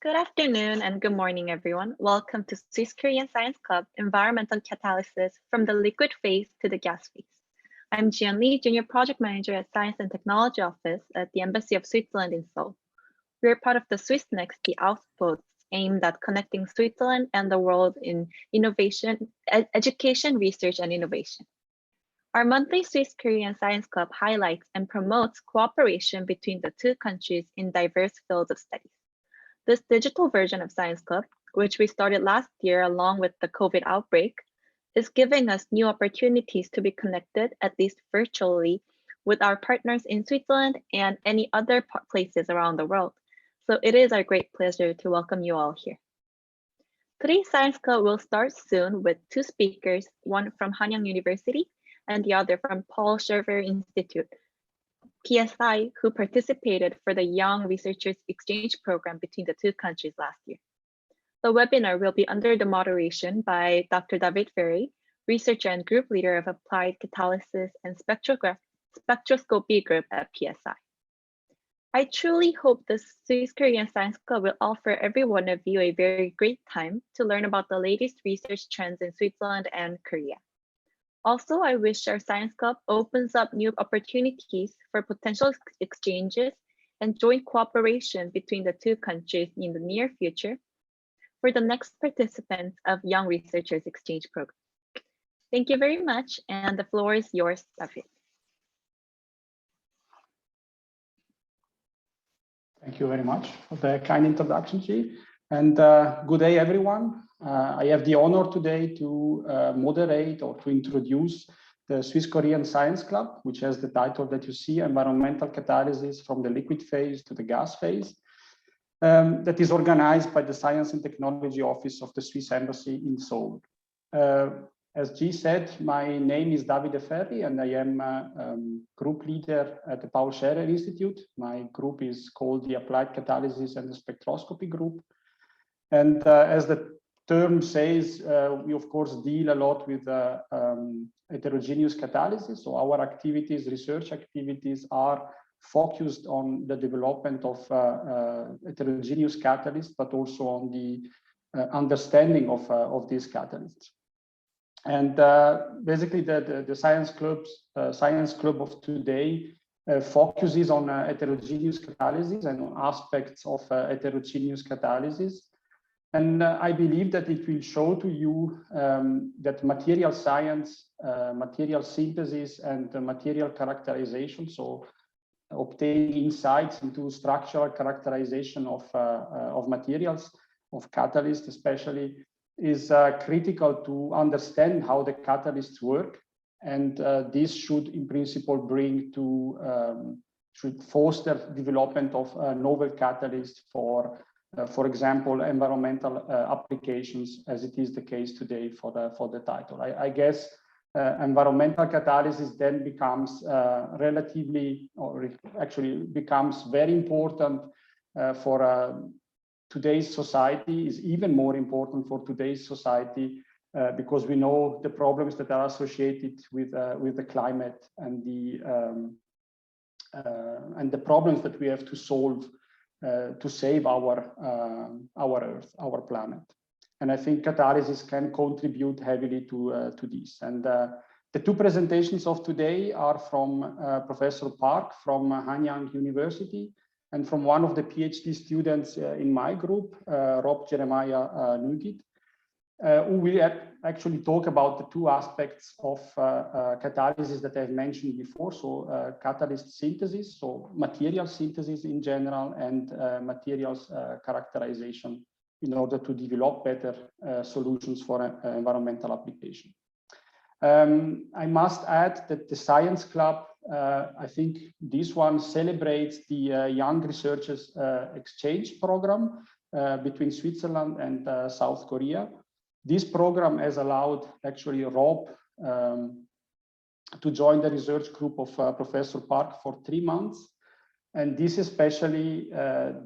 Good afternoon and good morning, everyone. Welcome to Swiss Korean Science Club Environmental Catalysis from the liquid phase to the gas phase. I'm Jian Lee, Junior Project Manager at Science and Technology Office at the Embassy of Switzerland in Seoul. We're part of the SwissNext, the outpost aimed at connecting Switzerland and the world in innovation, education, research, and innovation. Our monthly Swiss Korean Science Club highlights and promotes cooperation between the two countries in diverse fields of studies. This digital version of Science Club, which we started last year along with the COVID outbreak, is giving us new opportunities to be connected, at least virtually, with our partners in Switzerland and any other places around the world. So it is our great pleasure to welcome you all here. Today's Science Club will start soon with two speakers, one from Hanyang University and the other from Paul Scherver Institute, PSI, who participated for the Young Researchers Exchange Program between the two countries last year. The webinar will be under the moderation by Dr. David Ferry, researcher and group leader of Applied Catalysis and Spectroscopy group at PSI. I truly hope the Swiss Korean Science Club will offer every one of you a very great time to learn about the latest research trends in Switzerland and Korea. Also, I wish our Science Club opens up new opportunities for potential exchanges and joint cooperation between the two countries in the near future for the next participants of Young Researchers Exchange Program. Thank you very much, and the floor is yours, David. Thank you very much for the kind introduction, Chi. And good day, everyone. I have the honor today to moderate or to introduce the Swiss Korean Science Club, which has the title that you see, Environmental Catalysis from the Liquid Phase to the Gas Phase, that is organized by the Science and Technology Office of the Swiss Embassy in Seoul. As G said, my name is David Ferri, and I am group leader at the Paul Scherrer Institute. My group is called the Applied Catalysis and the Spectroscopy Group. And as the term says, we of course deal a lot with heterogeneous catalysis. So our activities, research activities, are focused on the development of heterogeneous catalysts, but also on the understanding of these catalysts. And basically, the Science Club of today focuses on heterogeneous catalysis and on aspects of heterogeneous catalysis. And I believe that it will show to you that material science, material synthesis, and material characterization, so obtaining insights into structural characterization of materials, of catalysts especially, is critical to understand how the catalysts work. And this should, in principle, should foster development of novel catalysts for example, environmental applications, as it is the case today for the title. I guess environmental catalysis then becomes relatively, or actually becomes very important for today's society, is even more important for today's society because we know the problems that are associated with the climate and the problems that we have to solve to save our Earth, our planet. And I think catalysis can contribute heavily to this. And the two presentations of today are from Professor Park from Hanyang University and from one of the PhD students in my group, Rob Jeremiah Nugit, who will actually talk about the two aspects of catalysis that I've mentioned before. So catalyst synthesis, so material synthesis in general, and materials characterization in order to develop better solutions for environmental application. I must add that the Science Club, I think this one celebrates the Young Researchers Exchange Program between Switzerland and South Korea. This program has allowed actually Rob to join the research group of Professor Park for 3 months. And this especially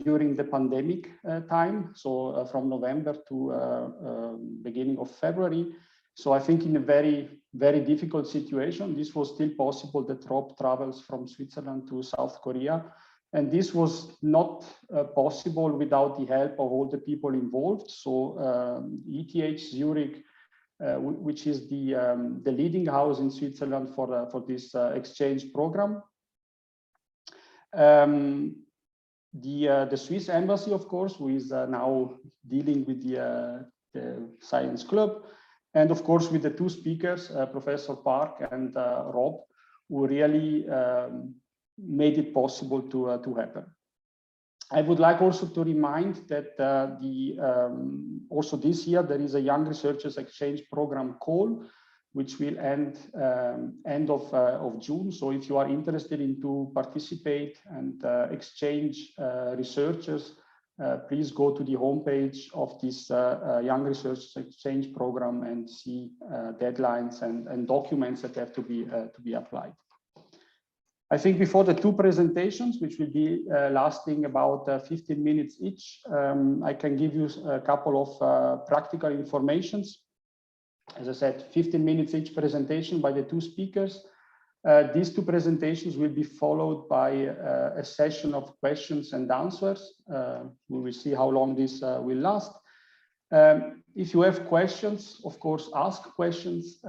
during the pandemic time, so from November to beginning of February. So I think in a very, very difficult situation, this was still possible that Rob travels from Switzerland to South Korea And this was not possible without the help of all the people involved. So ETH Zurich, which is the leading house in Switzerland for this exchange program. The Swiss embassy, of course, who is now dealing with the science club, and of course with the two speakers, Professor Park and Rob, who really made it possible to happen. I would like also to remind that also this year there is a Young Researchers Exchange Program call, which will end of June. So if you are interested in to participate and exchange researchers, please go to the homepage of this Young Researchers Exchange Program and see deadlines and documents that have to be applied. I think before the two presentations, which will be lasting about 15 minutes each, I can give you a couple of practical informations. As I said, 15 minutes each presentation by the two speakers. These two presentations will be followed by a session of questions and answers. We will see how long this will last. If you have questions, of course, ask questions.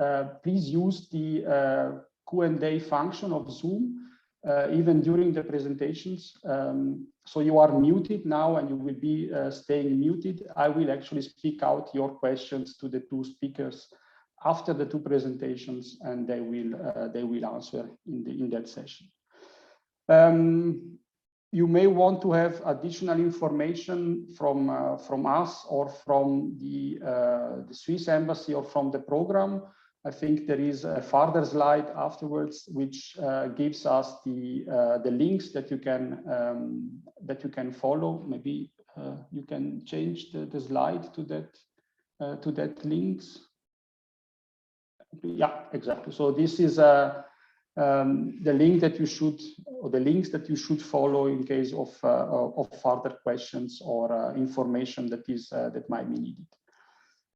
Please use the Q&A function of Zoom, even during the presentations. So you are muted now and you will be staying muted. I will actually speak out your questions to the two speakers after the two presentations, and they will answer in that session. You may want to have additional information from us or from the Swiss embassy or from the program. I think there is a further slide afterwards, which gives us the links that you can follow. Maybe you can change the slide to that links. Yeah, exactly. So this is the link that you should, or the links that you should follow in case of further questions or information that might be needed.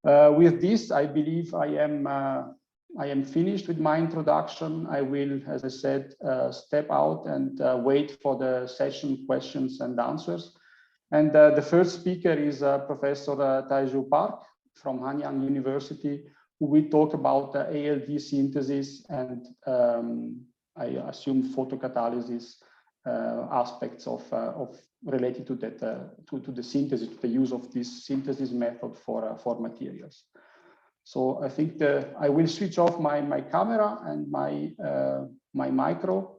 With this, I believe I am finished with my introduction. I will, as I said, step out and wait for the session questions and answers. And the first speaker is Professor Taiju Park from Hanyang University, who will talk about ALD synthesis and I assume photocatalysis aspects of related to that to the synthesis, to the use of this synthesis method for materials. So I think I will switch off my camera and my micro.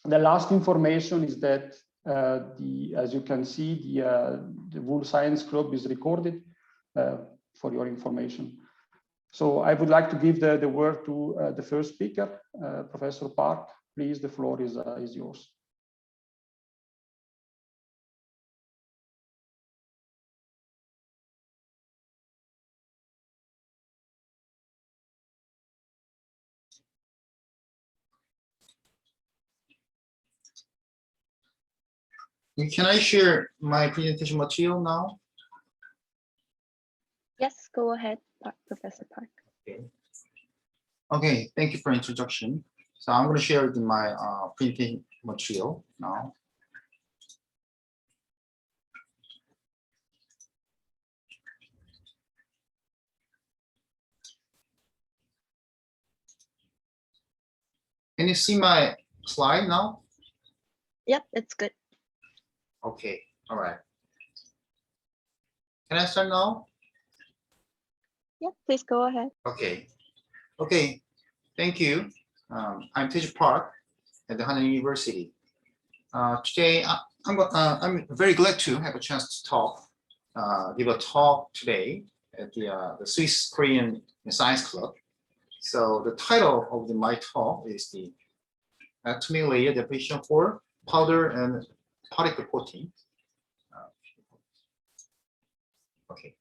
The last information is that as you can see, the Wool Science Club is recorded for your information. So I would like to give the word to the first speaker, Professor Park. Please, the floor is yours. Can I share my presentation material now? Yes, go ahead, Professor Park. Okay, thank you for introduction. So I'm going to share my presentation material now. Can you see my slide now? Yep, it's good. Okay, all right. Can I start now? Yep, please go ahead. Okay, thank you. I'm Taiju Park at the Hanyang University. Today, I'm very glad to have a chance to give a talk today at the Swiss Korean Science Club. So the title of my talk is the atomic layer deposition for powder and particle coating. Okay,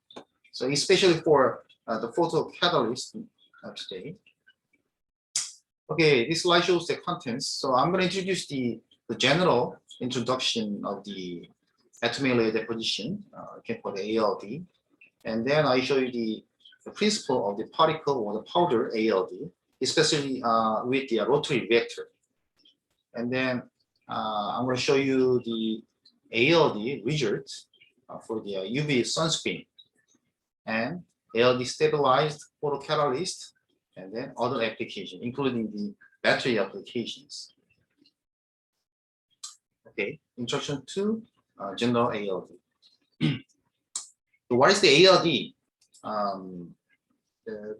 so especially for the photocatalyst today. Okay, this slide shows the contents. So I'm going to introduce the general introduction of the atomic layer deposition, for the ALD, and then I show you the principle of the particle or the powder ALD, especially with the rotary reactor. And then I'm going to show you the ALD results for the UV sunscreen and ALD stabilized photocatalyst, and then other applications, including the battery applications. Okay, introduction to general ALD. So what is the ALD?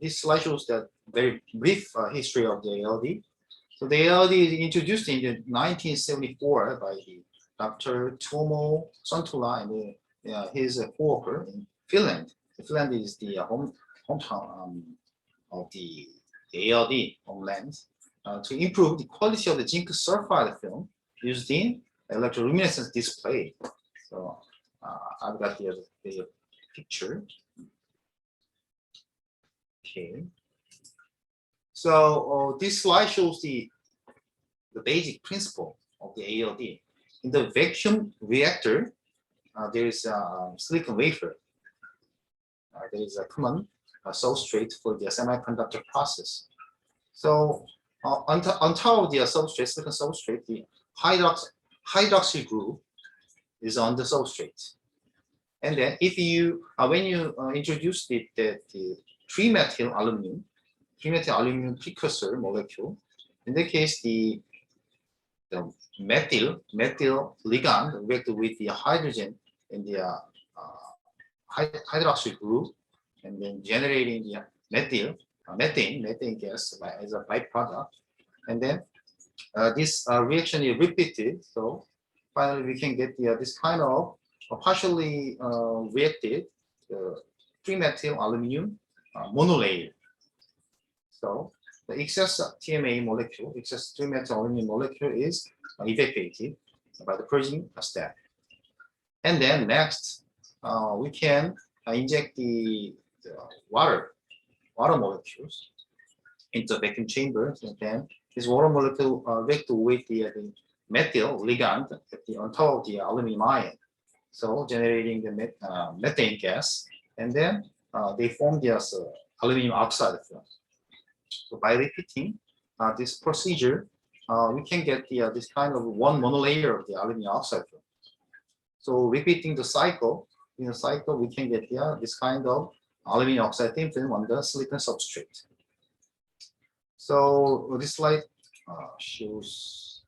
This slide shows the very brief history of the ALD. So the ALD is introduced in 1974 by Dr. Tuomo Sontula and his co-worker in Finland. Finland is the hometown of the ALD homeland to improve the quality of the zinc sulfide film used in electroluminescence display. So I've got the picture. Okay. So this slide shows the basic principle of the ALD. In the vacuum reactor, there is a silicon wafer. There is a common substrate for the semiconductor process. So on top of the substrate, silicon substrate, the hydroxy group is on the substrate. And then if you, when you introduce the trimethyl aluminum precursor molecule, in that case, the methyl ligand react with the hydrogen in the hydroxy group, and then generating the methane gas as a byproduct. And then this reaction is repeated. So finally, we can get this kind of partially reacted trimethyl aluminum monolayer. So the excess TMA molecule, excess trimethyl aluminum molecule is evacuated by the purging step. And then next, we can inject the water molecules into the vacuum chamber, and then this water molecule react with the methyl ligand on top of the aluminum ion, so generating the methane gas, and then they form the aluminum oxide film. So by repeating this procedure, we can get this kind of one monolayer of the aluminum oxide film. So repeating the cycle, in a cycle, we can get this kind of aluminum oxide thin film on the silicon substrate. So this slide shows.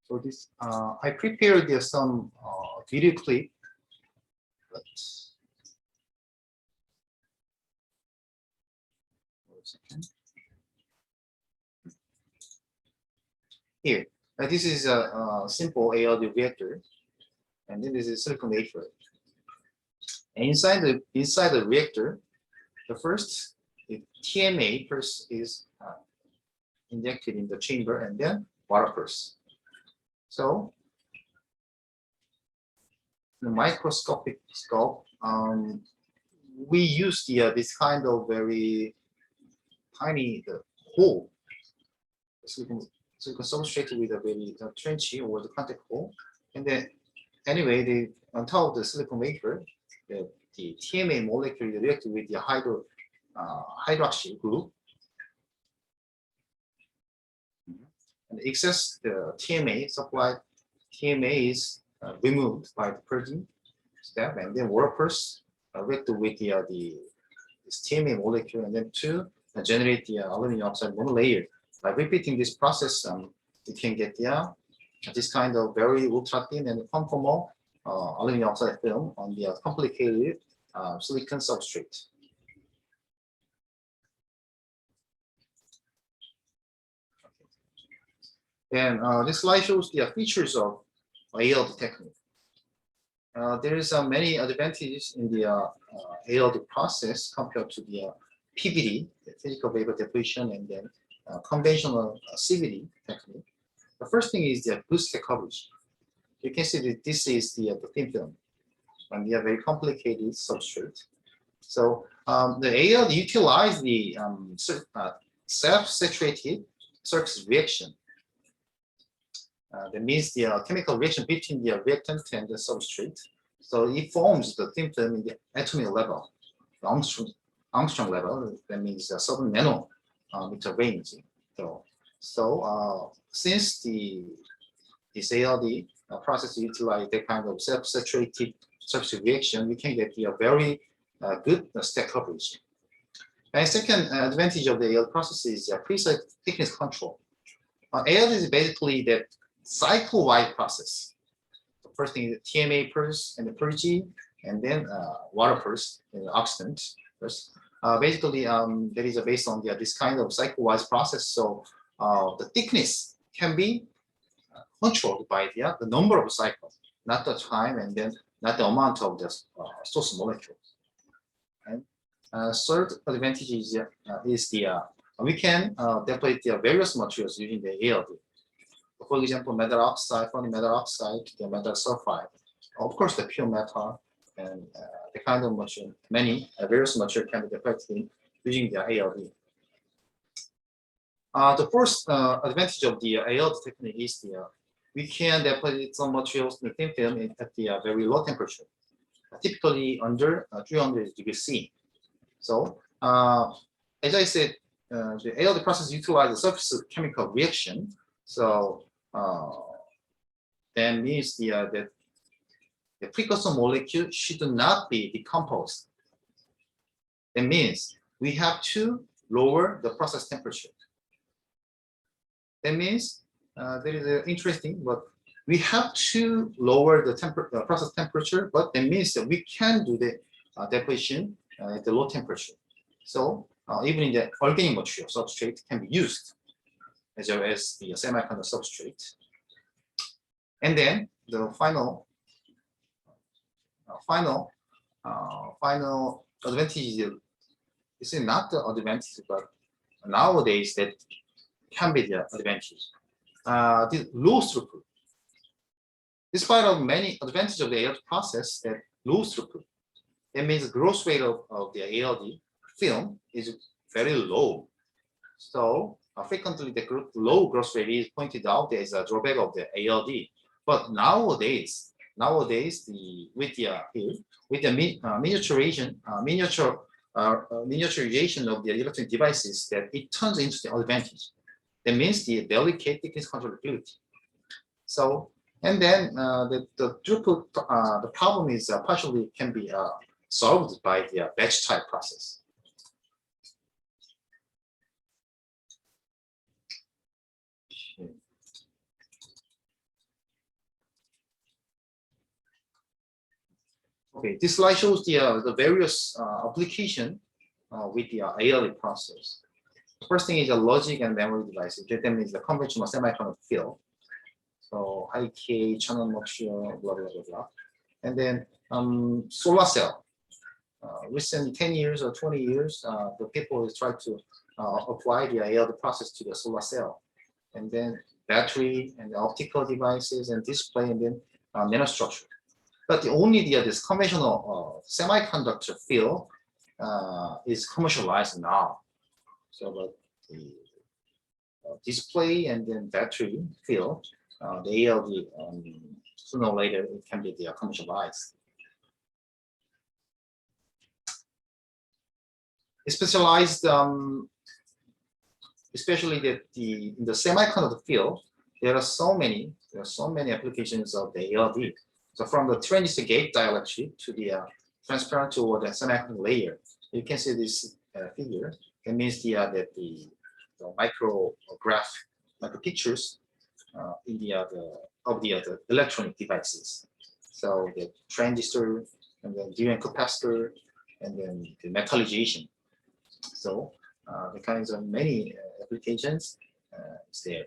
So this, I prepared some video clip. Here, this is a simple ALD reactor, and then this is silicon wafer. And inside the reactor, the first TMA first is injected in the chamber, and then water first. So the microscopic scope, we use this kind of very tiny hole, silicon substrate with a very trenchy or the contact hole, and then anyway, on top of the silicon wafer, the TMA molecule react with the hydroxy group, and the excess TMA is removed by the purging step, and then water first react with this TMA molecule, and then to generate the aluminum oxide monolayer. By repeating this process, you can get this kind of very ultra thin and conformal aluminum oxide film on the complicated silicon substrate. And this slide shows the features of ALD technique. There is many advantages in the ALD process compared to the PVD, the physical vapor deposition, and then conventional CVD technique. The first thing is the boosted coverage. You can see that this is the thin film, and we have very complicated substrate. So the ALD utilize the self-saturated surface reaction that means the chemical reaction between the reactant and the substrate. So it forms the thin film in the atomic level, the Armstrong level. That means a certain nanometer range. So since this ALD process utilize that kind of self-saturated surface reaction, we can get a very good stack coverage. And second advantage of the ALD process is precise thickness control. ALD is basically the cycle-wide process. The first thing is TMA first and the purgy, and then water first, and oxidant first. Basically, that is based on this kind of cycle-wise process. So the thickness can be controlled by the number of cycles, not the time, and then not the amount of the source molecules. And third advantage is we can deplete the various materials using the ALD. For example, metal oxide, funny metal oxide, the metal sulfide, of course, the pure metal, and the kind of material, many various material can be depleted using the ALD. The first advantage of the ALD technique is we can deposit some materials in the thin film at the very low temperature, typically under 300 degrees C. So, as I said, the ALD process utilizes surface chemical reaction. So, that means that the precursor molecule should not be decomposed. That means we have to lower the process temperature. That means that is interesting, but we have to lower the process temperature, but that means that we can do the deposition at the low temperature. So even in the organic material substrate can be used as well as the semiconductor substrate. And then the final advantage is not the advantage, but nowadays that can be the advantage. The low throughput. Despite of many advantages of the ALD process, that low throughput, that means the growth rate of the ALD film is very low. So frequently the low growth rate is pointed out as a drawback of the ALD. But nowadays with the miniaturization of the electronic devices, that it turns into the advantage. That means the delicate thickness controllability. So, and then the throughput, the problem is partially can be solved by the batch type process. Okay, this slide shows the various application with the ALD process. The first thing is a logic and memory devices. That means the conventional semiconductor field. So IK, channel material, blah, blah, blah, blah. And then solar cell. Recent 10 years or 20 years, the people try to apply the ALD process to the solar cell. And then battery and the optical devices and display, and then nanostructure. But this conventional semiconductor field is commercialized now. So but the display and then battery field, the ALD, sooner or later it can be commercialized. Specialized, especially in the semiconductor field, there are so many applications of the ALD. So from the transistor gate dielectric to the transparent toward the semiconductor layer, you can see this figure. That means that the micrograph, micro pictures in the electronic devices. So the transistor and then DRAM capacitor and then the metallization. So the kinds of many applications is there.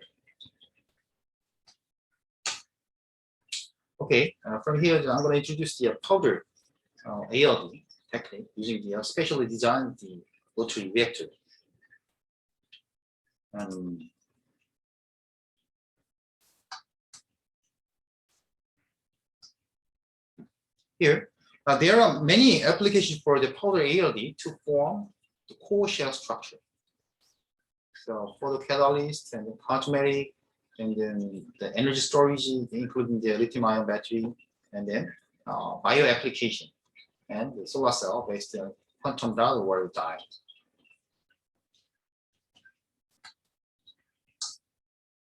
Okay, from here I'm going to introduce the powder ALD technique using the specially designed the rotary reactor. Here, there are many applications for the powder ALD to form the core shell structure. So for the catalyst and the cosmetic and then the energy storage, including the lithium-ion battery, and then bio application, and the solar cell based on quantum dot or die.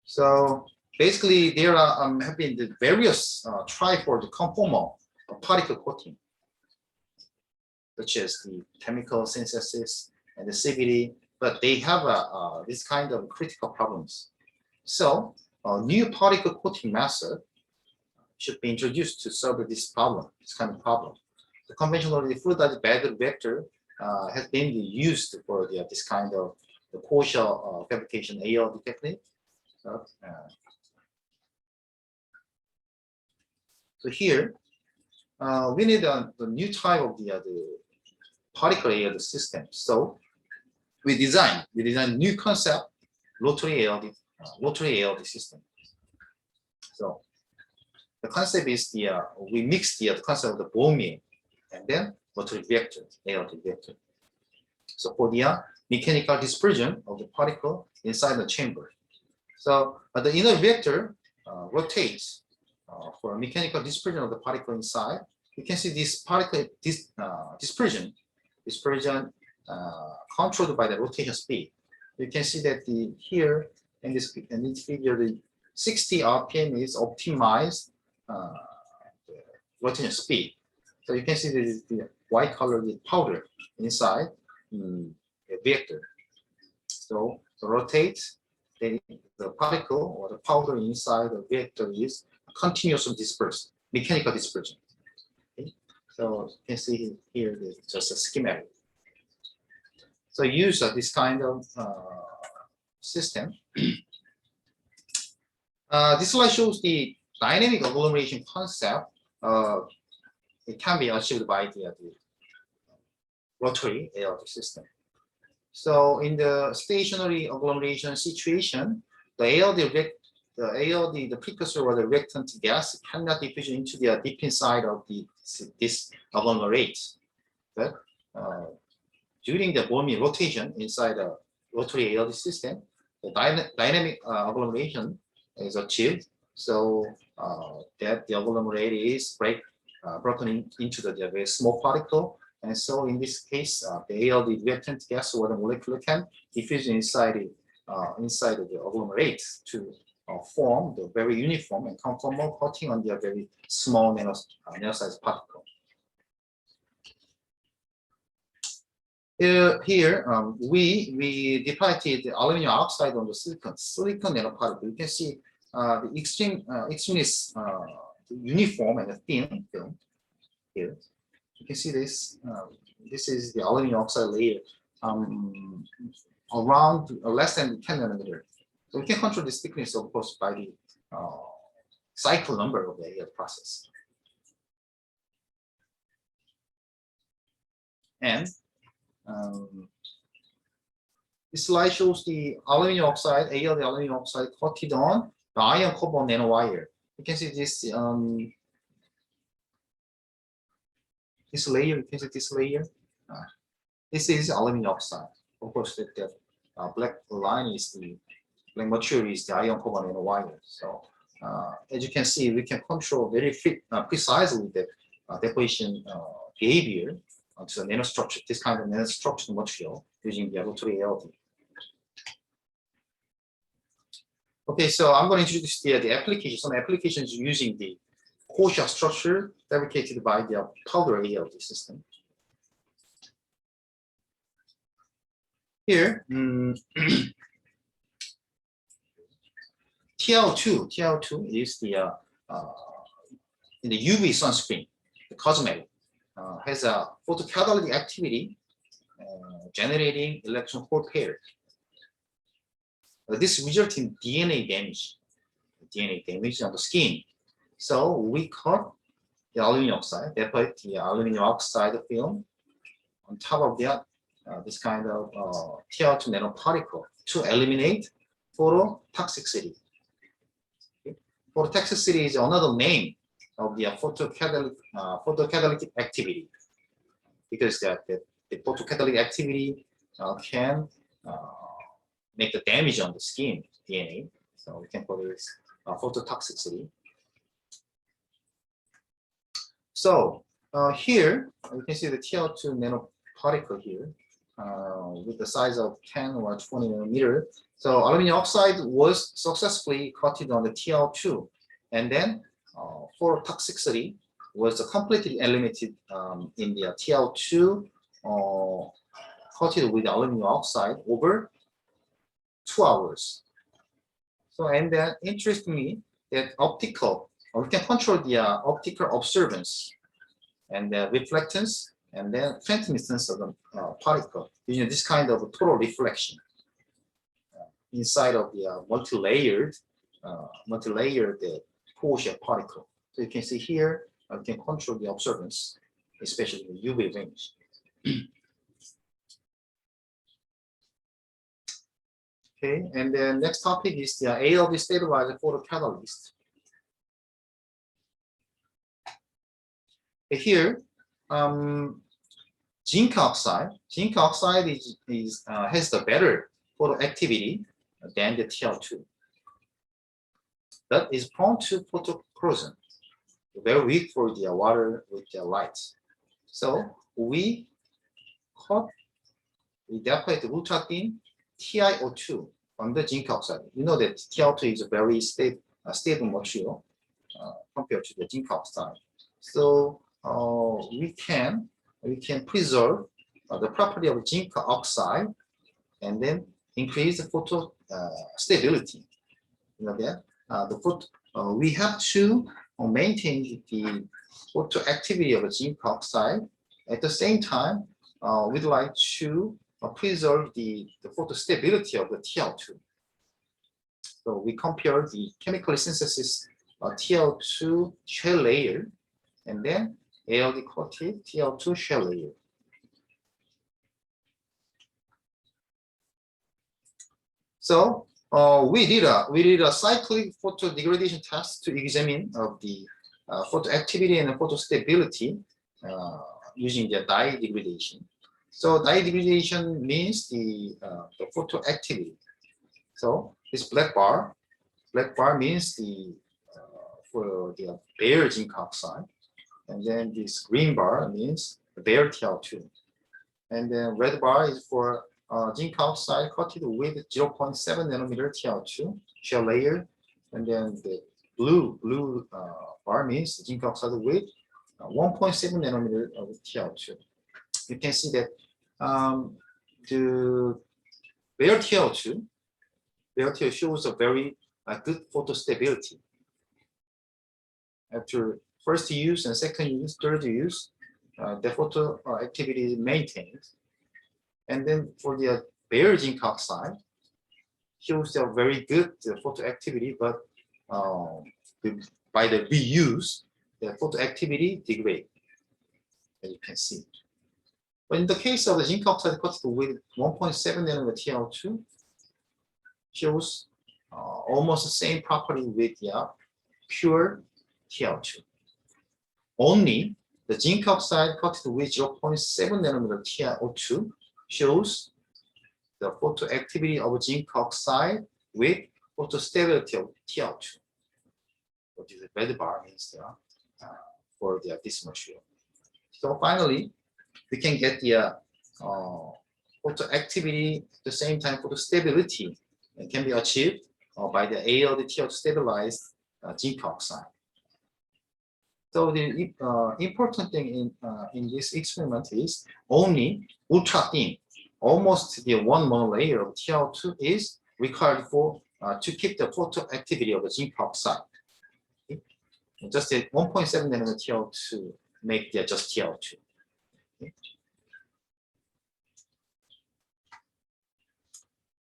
So basically, there are have been the various try for the conformal particle coating, such as the chemical synthesis and the CVD, but they have this kind of critical problems. So a new particle coating method should be introduced to solve this problem, this kind of problem. The conventional fluidized bed vector has been used for this kind of the partial fabrication ALD technique. So here, we need a new type of the particle ALD system. So we design new concept rotary ALD system. So the concept is we mix the concept of the ball mill and then rotary vector, ALD vector. So for the mechanical dispersion of the particle inside the chamber. So the inner vector rotates for mechanical dispersion of the particle inside. You can see this particle dispersion controlled by the rotation speed. You can see that here in this figure, the 60 RPM is optimized rotation speed. So you can see the white color, the powder inside the vector. So to rotate the particle or the powder inside the vector is continuously dispersed, mechanical dispersion. Okay? So you can see here, it's just a schematic. So use this kind of system. This slide shows the dynamic agglomeration concept. It can be achieved by the rotary ALD system. So in the stationary agglomeration situation, the ALD, the precursor or the reactant gas cannot diffuse into the deep inside of this agglomerate. But during the ball mill rotation inside the rotary ALD system, the dynamic agglomeration is achieved. So that the agglomerate is broken into the very small particle. And so in this case, the ALD reactant gas or the molecule can diffuse inside the agglomerate to form the very uniform and conformal coating on the very small nano-sized particle. Here, we depicted the aluminum oxide on the silicon nanoparticle. You can see the extremely uniform and thin film here. You can see this. This is the aluminum oxide layer around less than 10 nanometer. So we can control this thickness, of course, by the cycle number of the ALD process. And this slide shows the aluminum oxide, ALD aluminum oxide coated on the iron carbon nanowire. You can see this this layer. You can see this layer. This is aluminum oxide. Of course, the black line is the black material is the iron carbon nanowire. So as you can see, we can control very precisely the deposition behavior to the nanostructure, this kind of nanostructured material using the rotary ALD. Okay, so I'm going to introduce the application, some applications using the quotient structure fabricated by the powder ALD system. Here, TiO2 is the in the UV sunscreen, the cosmetic. Has a photocatalytic activity generating electron hole pair. This results in DNA damage on the skin. So we cut the aluminum oxide, deposit the aluminum oxide film on top of the this kind of TiO2 nanoparticle to eliminate phototoxicity. Okay. Phototoxicity is another name of the photocatalytic activity, because the photocatalytic activity can make the damage on the skin DNA. So we can call this phototoxicity. So here you can see the TL2 nanoparticle here with the size of 10 or 20 nanometer. So aluminum oxide was successfully coated on the TL2, and then for toxicity was completely eliminated in the TL2 coated with aluminum oxide over 2 hours. So, and then interestingly, that we can control the optical observance and the reflectance and then transmittance of the particle using this kind of total reflection inside of the multi-layered portion particle. So you can see here, you can control the observance, especially the UV range. Okay, and then next topic is the ALD stabilizer photocatalyst. Here, zinc oxide has the better photoactivity than the TL2, but is prone to photocorrosion, very weak for the water with the light. So we deplete ultra thin TiO2 on the zinc oxide. You know that TL2 is a very stable material compared to the zinc oxide. So we can preserve the property of zinc oxide and then increase the photo stability. You know that we have to maintain the photoactivity of zinc oxide. At the same time, we'd like to preserve the photostability of the TL2. So we compare the chemical synthesis TL2 shell layer and then ALD coated TL2 shell layer. So we did a cyclic photo degradation test to examine of the photoactivity and photostability using the dye degradation. So dye degradation means the photoactivity. So this black bar means the for the bare zinc oxide, and then this green bar means the bare TL2, and then red bar is for zinc oxide coated with 0.7 nanometer TL2 shell layer, and then the blue bar means zinc oxide with 1.7 nanometer of TL2. You can see that the bare TL2 shows a very good photostability. After first use and second use, third use, the photo activity is maintained. And then for the bare zinc oxide, shows a very good photo activity, but by the reuse, the photo activity degrades, as you can see. But in the case of the zinc oxide coated with 1.7 nanometer TL2, shows almost the same property with the pure TL2. Only the zinc oxide coated with 0.7 nanometer TiO2 shows the photoactivity of zinc oxide with photostability of TiO2. What is the red bar means for this material. So finally, we can get the photoactivity at the same time photostability and can be achieved by the ALD TiO2 stabilized zinc oxide. So the important thing in this experiment is only ultra thin, almost the 1 monolayer of TiO2 is required for to keep the photoactivity of the zinc oxide. Okay? Just a 1.7 nanometer TiO2 make the just TiO2. Okay?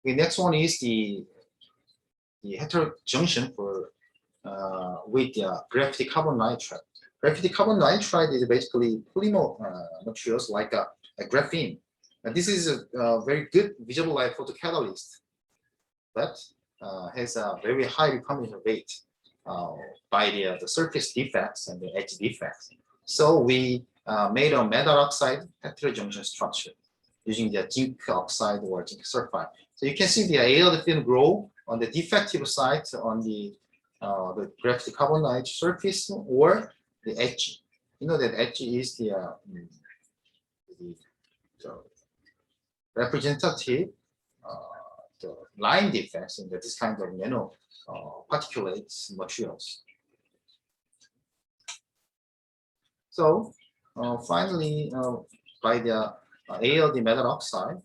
The next one is the heterojunction for with the graphite carbon nitride. Graphite carbon nitride is basically polymer materials like a graphene. And this is a very good visible light photocatalyst, but has a very high recombination rate by the surface defects and the edge defects. So we made a metal oxide heterojunction structure using the zinc oxide or zinc sulfide. So you can see the ALD film grow on the defective side on the graphite carbonate surface or the edge. You know that edge is the representative the line defects in this kind of nano particulates materials. So finally, by the ALD metal oxide,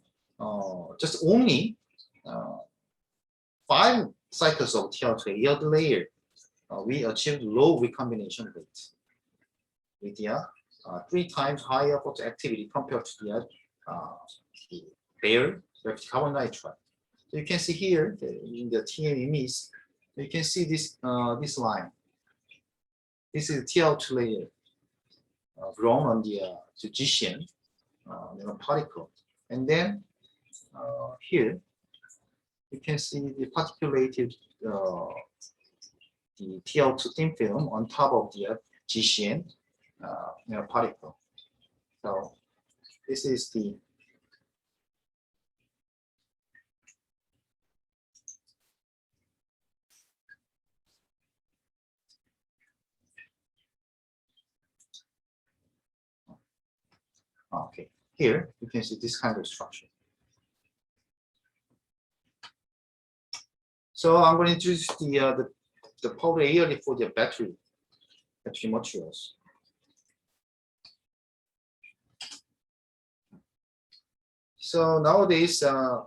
just only 5 cycles of TiO2 ALD layer, we achieved low recombination rate with the 3 times higher photoactivity compared to the bare graphite carbon nitride. So you can see here in the TMEs, you can see this this line. This is TiO2 layer grown on the GCN particle, and then here you can see the particulated the TiO2 thin film on top of the GCN particle. So this is the okay. Here you can see this kind of structure. So I'm going to introduce the powder ALD for the battery materials. So nowadays, the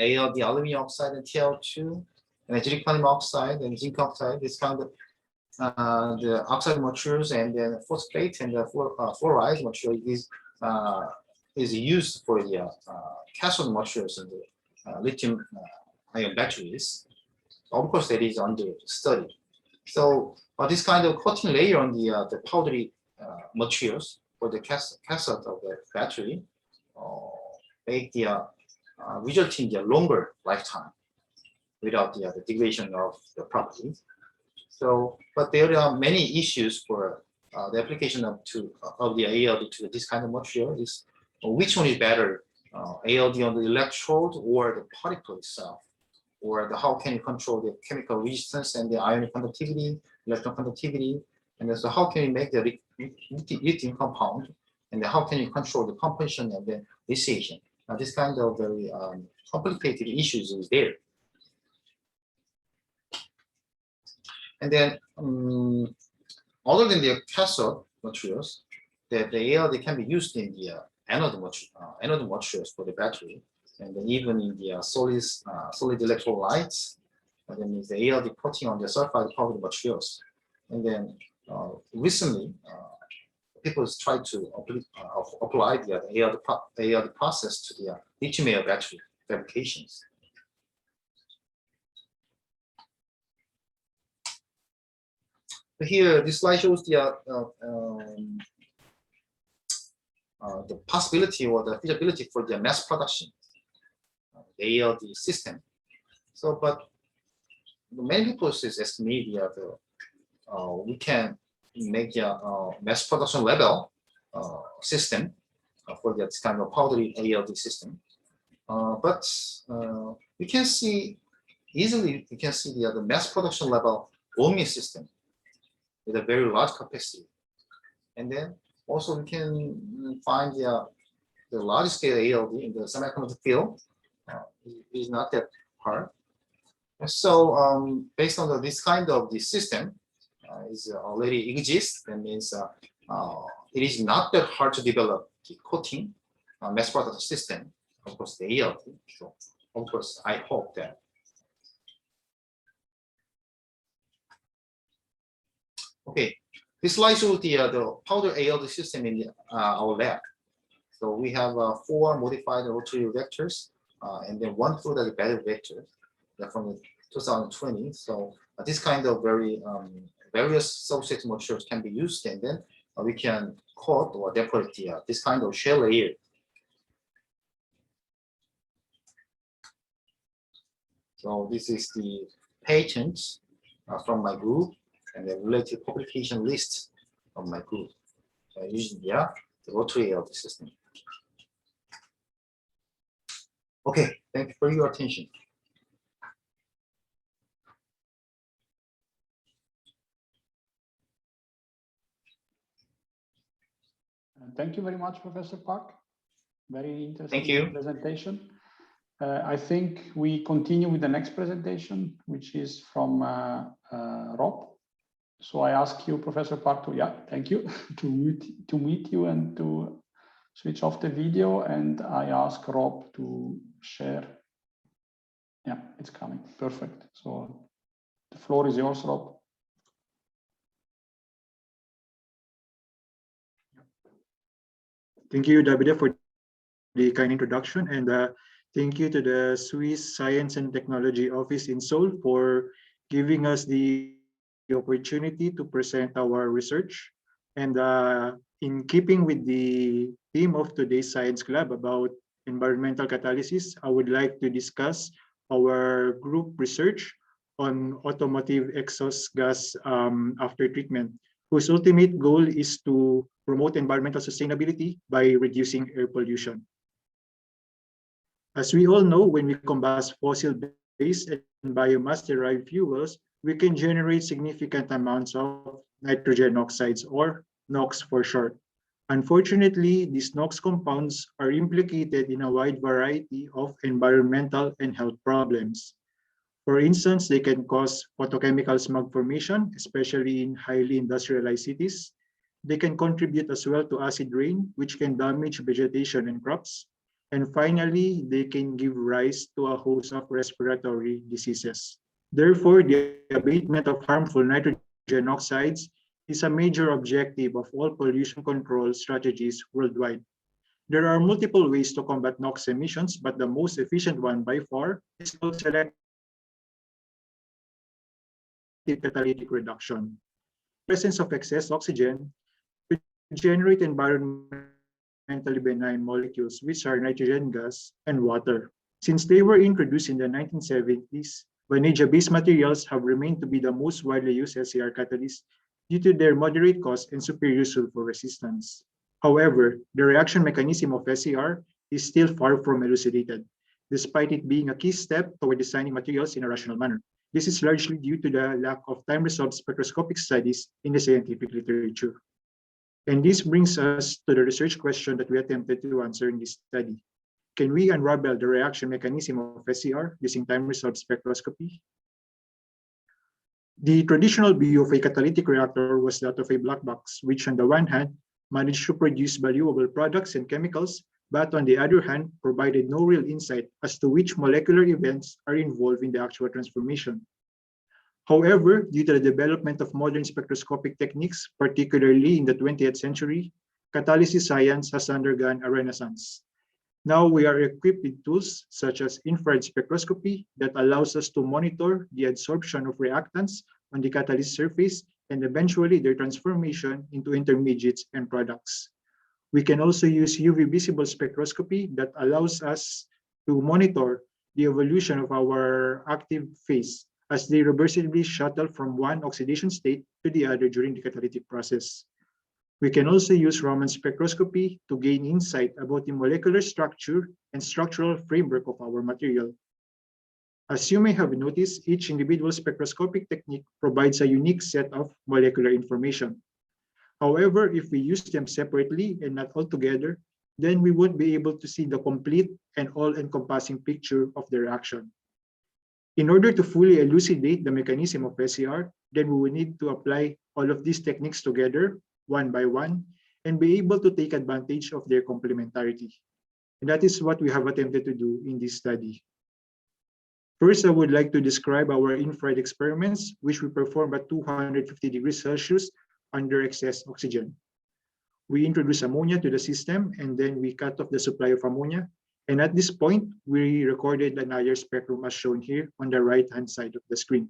ALD, aluminum oxide, and TiO2, and zirconium oxide and zinc oxide, this kind of the oxide materials, and then phosphate and the fluoride material is used for the cathode materials in the lithium ion batteries. Of course, that is under study. So this kind of coating layer on the powdery materials for the cathode of the battery make the resulting the longer lifetime without the degradation of the properties. So, but there are many issues for the application of the ALD to this kind of material. Is which one is better, ALD on the electrode or the particle itself, or how can you control the chemical resistance and the ionic conductivity, electron conductivity, and so how can you make the lithium compound, and how can you control the composition and the dissociation? Now, this kind of very complicated issues is there. And then, other than the cathode materials, the ALD can be used in the anode materials for the battery, and then even in the solid electrolytes. And then the ALD coating on the sulfide powder materials. And then recently, people try to apply the ALD process to the lithium-ion battery fabrications. Here, this slide shows the possibility or the feasibility for the mass production, the ALD system. So, but many people ask me we can make a mass production level system for this kind of powdery ALD system. But we can see easily, you can see the mass production level Ohmium system with a very large capacity. And then also we can find the large scale ALD in the semiconductor field is not that hard. So based on this kind of the system is already exists, that means it is not that hard to develop the coating mass production system, of course the ALD. So of course I hope that. Okay, this slide shows the powder ALD system in our lab. So we have 4 modified rotary vectors and then 1 fluidized battery vector from 2020. So this kind of very various substrate materials can be used, and then we can coat or decorate this kind of shell layer. So this is the patents from my group and the related publication list of my group using the rotary ALD system. Okay, thank you for your attention. Thank you very much, Professor Park. Very interesting Thank you. presentation. I think we continue with the next presentation, which is from Rob. So I ask you, Professor Park, thank you, to meet you and to switch off the video. And I ask Rob to share. Yeah, it's coming. Perfect. So the floor is yours, Rob. Thank you, Davide, for the kind introduction, and thank you to the Swiss Science and Technology Office in Seoul for giving us the opportunity to present our research. And in keeping with the theme of today's Science Club about environmental catalysis, I would like to discuss our group research on automotive exhaust gas after treatment, whose ultimate goal is to promote environmental sustainability by reducing air pollution. As we all know, when we combust fossil-based and biomass-derived fuels, we can generate significant amounts of nitrogen oxides, or NOx for short. Unfortunately, these NOx compounds are implicated in a wide variety of environmental and health problems. For instance, they can cause photochemical smog formation, especially in highly industrialized cities. They can contribute as well to acid rain, which can damage vegetation and crops. And finally, they can give rise to a host of respiratory diseases. Therefore, the abatement of harmful nitrogen oxides is a major objective of all pollution control strategies worldwide. There are multiple ways to combat NOx emissions, but the most efficient one by far is called selective catalytic reduction. Presence of excess oxygen to generate environmentally benign molecules, which are nitrogen gas and water. Since they were introduced in the 1970s, vanadium-based materials have remained to be the most widely used SCR catalysts due to their moderate cost and superior sulfur resistance. However, the reaction mechanism of SCR is still far from elucidated, despite it being a key step toward designing materials in a rational manner. This is largely due to the lack of time-resolved spectroscopic studies in the scientific literature. And this brings us to the research question that we attempted to answer in this study. Can we unravel the reaction mechanism of SCR using time-resolved spectroscopy? The traditional view of a catalytic reactor was that of a black box, which on the one hand managed to produce valuable products and chemicals, but on the other hand provided no real insight as to which molecular events are involved in the actual transformation. However, due to the development of modern spectroscopic techniques, particularly in the 20th century, catalysis science has undergone a renaissance. Now we are equipped with tools such as infrared spectroscopy that allows us to monitor the adsorption of reactants on the catalyst surface and eventually their transformation into intermediates and products. We can also use UV visible spectroscopy that allows us to monitor the evolution of our active phase as they reversibly shuttle from one oxidation state to the other during the catalytic process. We can also use Raman spectroscopy to gain insight about the molecular structure and structural framework of our material. As you may have noticed, each individual spectroscopic technique provides a unique set of molecular information. However, if we use them separately and not all together, then we won't be able to see the complete and all-encompassing picture of the reaction. In order to fully elucidate the mechanism of SCR, then we will need to apply all of these techniques together, one by one, and be able to take advantage of their complementarity. And that is what we have attempted to do in this study. First, I would like to describe our infrared experiments, which we perform at 250 degrees Celsius under excess oxygen. We introduce ammonia to the system, and then we cut off the supply of ammonia. And at this point, we recorded an IR spectrum as shown here on the right-hand side of the screen.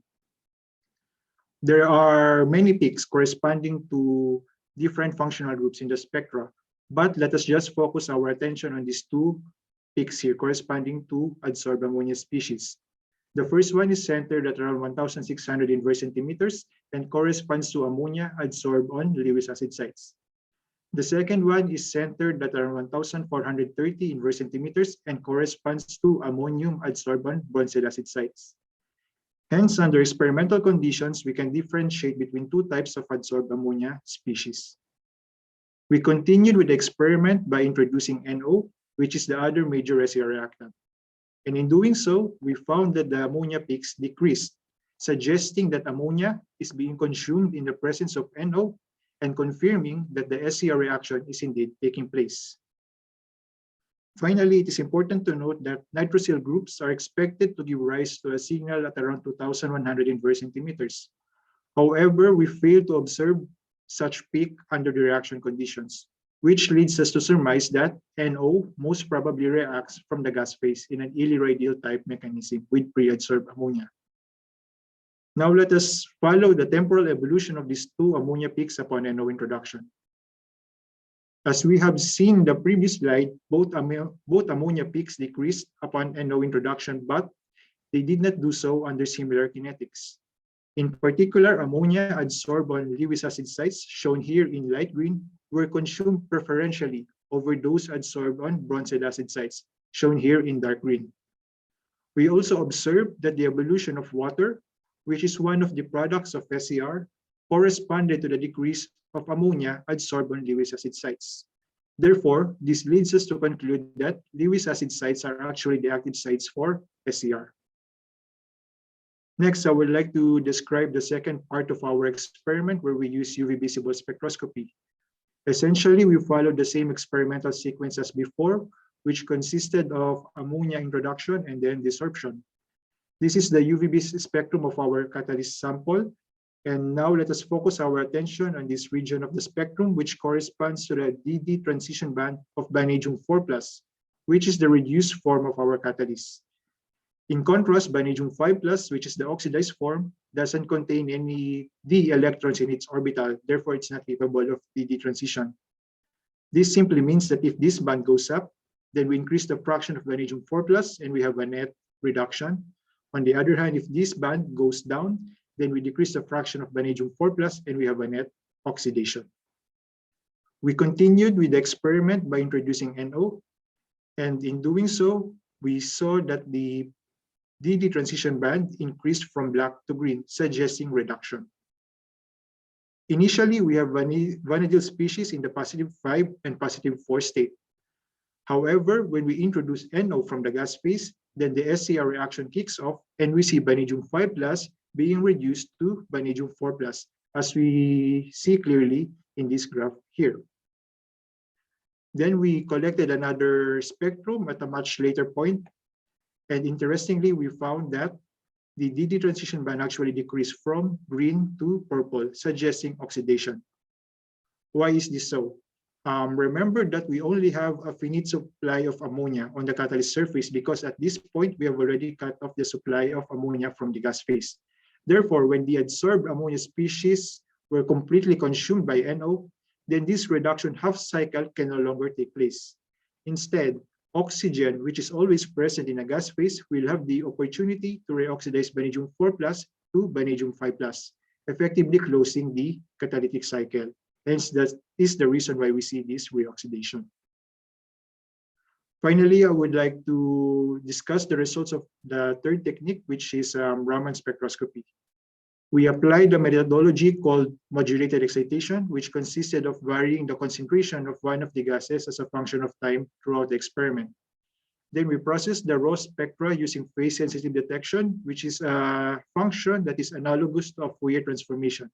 There are many peaks corresponding to different functional groups in the spectra, but let us just focus our attention on these two peaks here corresponding to adsorbed ammonia species. The first one is centered at around 1,600 inverse centimeters and corresponds to ammonia adsorbed on Lewis acid sites. The second one is centered at around 1,430 inverse centimeters and corresponds to ammonium adsorbed on Bronsted acid sites. Hence, under experimental conditions, we can differentiate between two types of adsorbed ammonia species. We continued with the experiment by introducing NO, which is the other major SER reactant. And in doing so, we found that the ammonia peaks decreased, suggesting that ammonia is being consumed in the presence of NO and confirming that the SER reaction is indeed taking place. Finally, it is important to note that nitrosyl groups are expected to give rise to a signal at around 2,100 inverse centimeters. However, we failed to observe such peak under the reaction conditions, which leads us to surmise that NO most probably reacts from the gas phase in an illy-radial type mechanism with pre-adsorbed ammonia. Now let us follow the temporal evolution of these two ammonia peaks upon NO introduction. As we have seen in the previous slide, both ammonia peaks decreased upon NO introduction, but they did not do so under similar kinetics. In particular, ammonia adsorbed on Lewis acid sites, shown here in light green, were consumed preferentially over those adsorbed on bronzed acid sites, shown here in dark green. We also observed that the evolution of water, which is one of the products of SER, corresponded to the decrease of ammonia adsorbed on Lewis acid sites. Therefore, this leads us to conclude that Lewis acid sites are actually the active sites for SER. Next, I would like to describe the second part of our experiment where we use UV visible spectroscopy. Essentially, we followed the same experimental sequence as before, which consisted of ammonia introduction and then desorption. This is the UVB spectrum of our catalyst sample. And now let us focus our attention on this region of the spectrum, which corresponds to the DD transition band of vanadium 4+, which is the reduced form of our catalyst. In contrast, vanadium 5+, which is the oxidized form, doesn't contain any D electrons in its orbital. Therefore, it's not capable of DD transition. This simply means that if this band goes up, then we increase the fraction of vanadium 4+ and we have a net reduction. On the other hand, if this band goes down, then we decrease the fraction of vanadium 4+ and we have a net oxidation. We continued with the experiment by introducing NO, and in doing so, we saw that the DD transition band increased from black to green, suggesting reduction. Initially, we have vanadilyl species in the +5 and +4 state. However, when we introduce NO from the gas phase, then the SER reaction kicks off and we see vanadium 5+ being reduced to vanadium 4+, as we see clearly in this graph here. Then we collected another spectrum at a much later point. And interestingly, we found that the DD transition band actually decreased from green to purple, suggesting oxidation. Why is this so? Remember that we only have a finite supply of ammonia on the catalyst surface because at this point, we have already cut off the supply of ammonia from the gas phase. Therefore, when the adsorbed ammonia species were completely consumed by NO, then this reduction half cycle can no longer take place. Instead, oxygen, which is always present in a gas phase, will have the opportunity to reoxidize vanadium 4+ to vanadium 5+, effectively closing the catalytic cycle. Hence, that is the reason why we see this reoxidation. Finally, I would like to discuss the results of the third technique, which is Raman spectroscopy. We applied a methodology called modulated excitation, which consisted of varying the concentration of one of the gases as a function of time throughout the experiment. Then we processed the raw spectra using phase-sensitive detection, which is a function that is analogous to a Fourier transformation.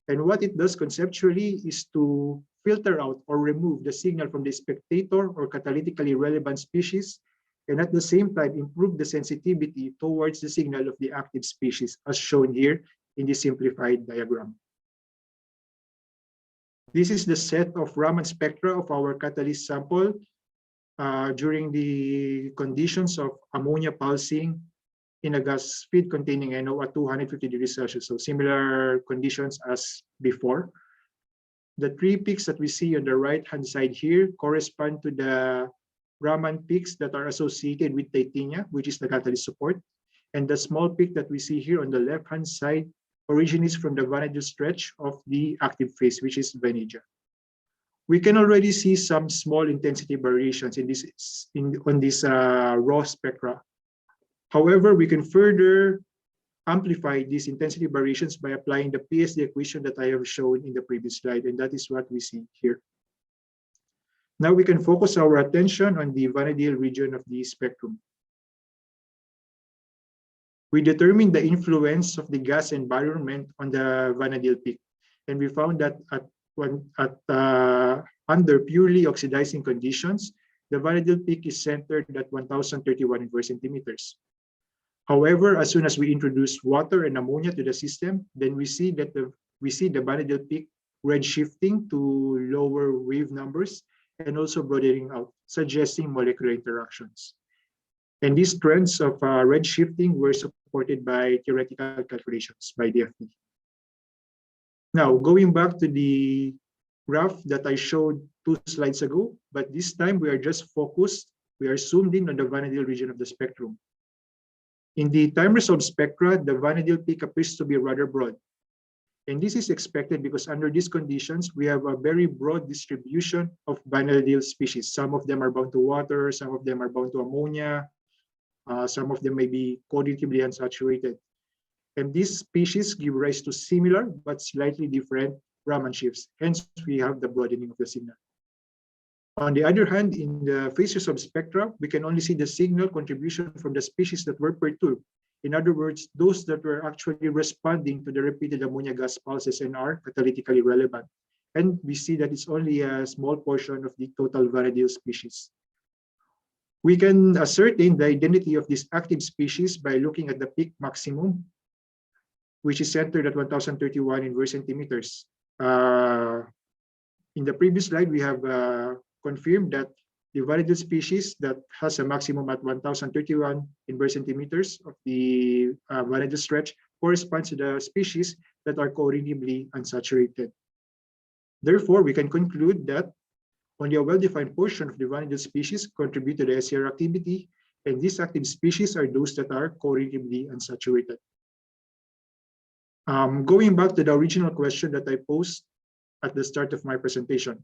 And what it does conceptually is to filter out or remove the signal from the spectator or catalytically relevant species, and at the same time improve the sensitivity towards the signal of the active species, as shown here in the simplified diagram. This is the set of Raman spectra of our catalyst sample during the conditions of ammonia pulsing in a gas feed containing NO at 250 degrees Celsius, so similar conditions as before. The three peaks that we see on the right-hand side here correspond to the Raman peaks that are associated with titania, which is the catalyst support. And the small peak that we see here on the left-hand side originates from the vanadilyl stretch of the active phase, which is vanadium. We can already see some small intensity variations on this raw spectra. However, we can further amplify these intensity variations by applying the PSD equation that I have shown in the previous slide, and that is what we see here. Now we can focus our attention on the vanadial region of the spectrum. We determined the influence of the gas environment on the vanadial peak, and we found that under purely oxidizing conditions, the vanadial peak is centered at 1031 inverse centimeters. However, as soon as we introduce water and ammonia to the system, then we see the vanadial peak redshifting to lower wave numbers and also broadening out, suggesting molecular interactions. And these trends of redshifting were supported by theoretical calculations by DFT. Now, going back to the graph that I showed 2 slides ago, but this time we are just focused, we are zoomed in on the vanadial region of the spectrum. In the Timeresult spectra, the vanadial peak appears to be rather broad. And this is expected because under these conditions, we have a very broad distribution of vanadial species. Some of them are bound to water, some of them are bound to ammonia, some of them may be coordinatively unsaturated. And these species give rise to similar but slightly different Raman shifts. Hence, we have the broadening of the signal. On the other hand, in the phases of spectra, we can only see the signal contribution from the species that were perturbed. In other words, those that were actually responding to the repeated ammonia gas pulses and are catalytically relevant. And we see that it's only a small portion of the total vanadial species. We can ascertain the identity of this active species by looking at the peak maximum, which is centered at 1031 inverse centimeters. In the previous slide, we have confirmed that the vanadial species that has a maximum at 1031 inverse centimeters of the vanadial stretch corresponds to the species that are coordinatively unsaturated. Therefore, we can conclude that only a well-defined portion of the vanadial species contribute to the SCR activity, and these active species are those that are coordinatively unsaturated. Going back to the original question that I posed at the start of my presentation,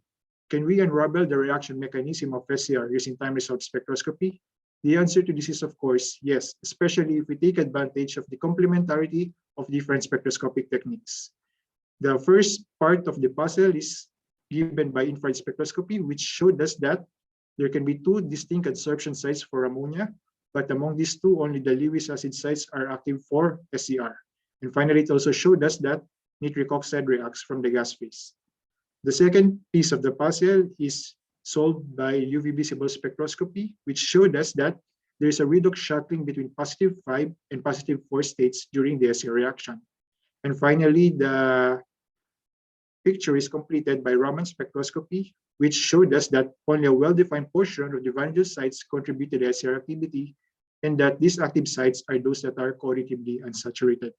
can we unravel the reaction mechanism of SCR using time-result spectroscopy? The answer to this is, of course, yes, especially if we take advantage of the complementarity of different spectroscopic techniques. The first part of the puzzle is given by infrared spectroscopy, which showed us that there can be 2 distinct adsorption sites for ammonia, but among these 2, only the Lewis acid sites are active for SCR. And finally, it also showed us that nitric oxide reacts from the gas phase. The second piece of the puzzle is solved by UV visible spectroscopy, which showed us that there is a redox shuttling between +5 and +4 states during the SCR reaction. And finally, the picture is completed by Raman spectroscopy, which showed us that only a well-defined portion of the vanadial sites contribute to the SCR activity, and that these active sites are those that are coordinatively unsaturated.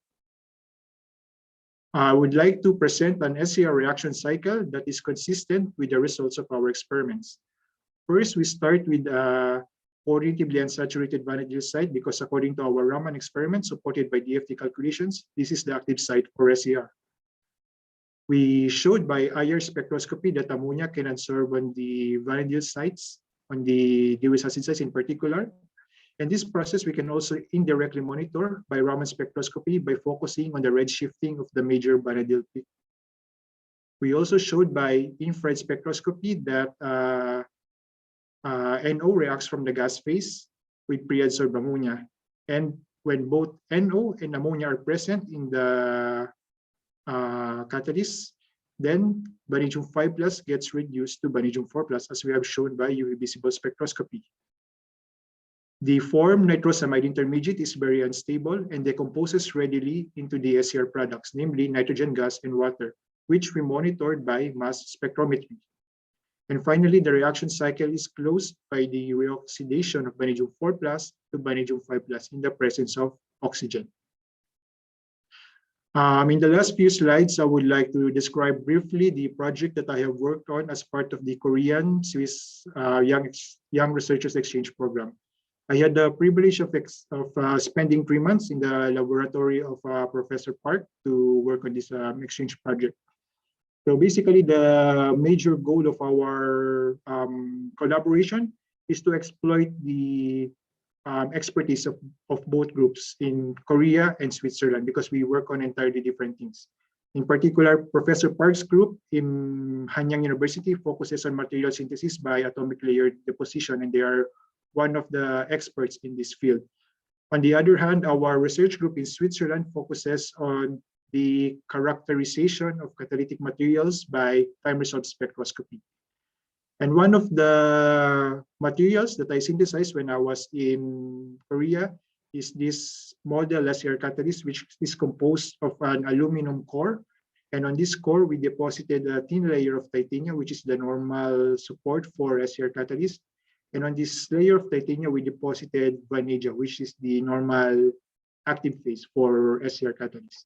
I would like to present an SCR reaction cycle that is consistent with the results of our experiments. First, we start with a coordinatively unsaturated vanadial site because according to our Raman experiment supported by DFT calculations, this is the active site for SCR. We showed by IR spectroscopy that ammonia can adsorb on the vanadial sites, on the Lewis acid sites in particular. And this process we can also indirectly monitor by Raman spectroscopy by focusing on the redshifting of the major vanadial peak. We also showed by infrared spectroscopy that NO reacts from the gas phase with pre-adsorbed ammonia. And when both NO and ammonia are present in the catalyst, then vanadium 5+ gets reduced to vanadium 4+, as we have shown by UV visible spectroscopy. The form nitrosamide intermediate is very unstable and decomposes readily into the SCR products, namely nitrogen gas and water, which we monitored by mass spectrometry. And finally, the reaction cycle is closed by the reoxidation of vanadium 4+ to vanadium 5+ in the presence of oxygen. In the last few slides, I would like to describe briefly the project that I have worked on as part of the Korean-Swiss Young Researchers Exchange Program. I had the privilege of spending 3 months in the laboratory of Professor Park to work on this exchange project. So basically, the major goal of our collaboration is to exploit the expertise of both groups in Korea and Switzerland, because we work on entirely different things. In particular, Professor Park's group in Hanyang University focuses on material synthesis by atomic layer deposition, and they are one of the experts in this field. On the other hand, our research group in Switzerland focuses on the characterization of catalytic materials by Timeresult spectroscopy. And one of the materials that I synthesized when I was in Korea is this model SCR catalyst, which is composed of an aluminum core. And on this core, we deposited a thin layer of titanium, which is the normal support for SCR catalyst. And on this layer of titanium, we deposited vanadium, which is the normal active phase for SCR catalyst.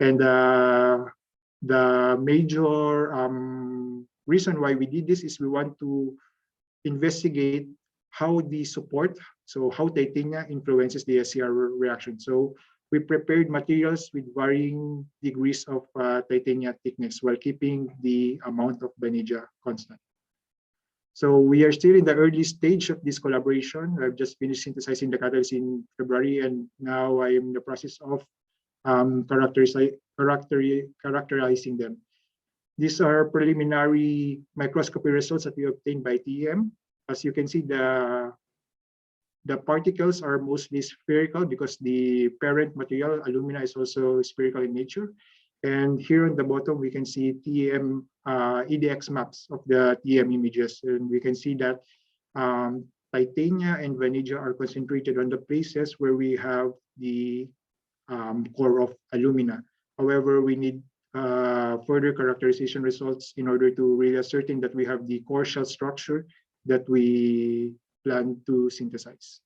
And the major reason why we did this is we want to investigate how the support, so how titanium influences the SCR reaction. So we prepared materials with varying degrees of titanium thickness while keeping the amount of vanadium constant. So we are still in the early stage of this collaboration. I've just finished synthesizing the catalyst in February, and now I am in the process of characterizing them. These are preliminary microscopy results that we obtained by TEM. As you can see, the particles are mostly spherical because the parent material, alumina, is also spherical in nature. And here on the bottom, we can see TEM EDX maps of the TEM images. And we can see that titanium and vanadium are concentrated on the places where we have the core of alumina. However, we need further characterization results in order to really ascertain that we have the core shell structure that we plan to synthesize.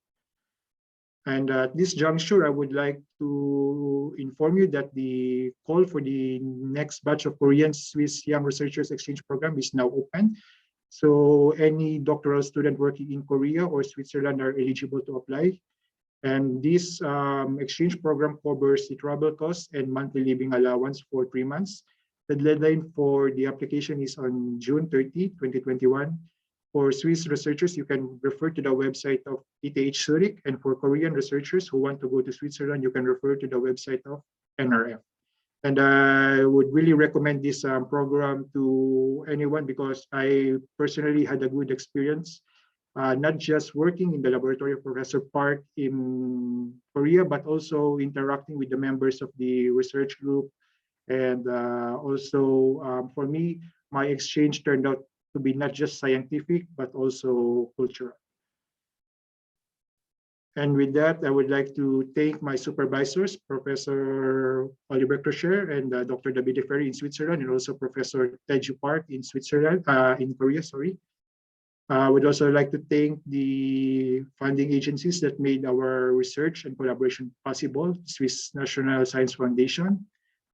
And at this juncture, I would like to inform you that the call for the next batch of Korean-Swiss Young Researchers Exchange Program is now open. So any doctoral student working in Korea or Switzerland are eligible to apply. And this exchange program covers the travel costs and monthly living allowance for 3 months. The deadline for the application is on June 30, 2021. For Swiss researchers, you can refer to the website of CH-ROK, and for Korean researchers who want to go to Switzerland, you can refer to the website of NRF. And I would really recommend this program to anyone because I personally had a good experience, not just working in the laboratory of Professor Park in Korea, but also interacting with the members of the research group. And also for me, my exchange turned out to be not just scientific, but also cultural. And with that, I would like to thank my supervisors, Professor Oliver Crochet and Dr. David Ferry in Switzerland, and also Professor Teju Park in Switzerland, in Korea, sorry. I would also like to thank the funding agencies that made our research and collaboration possible, Swiss National Science Foundation,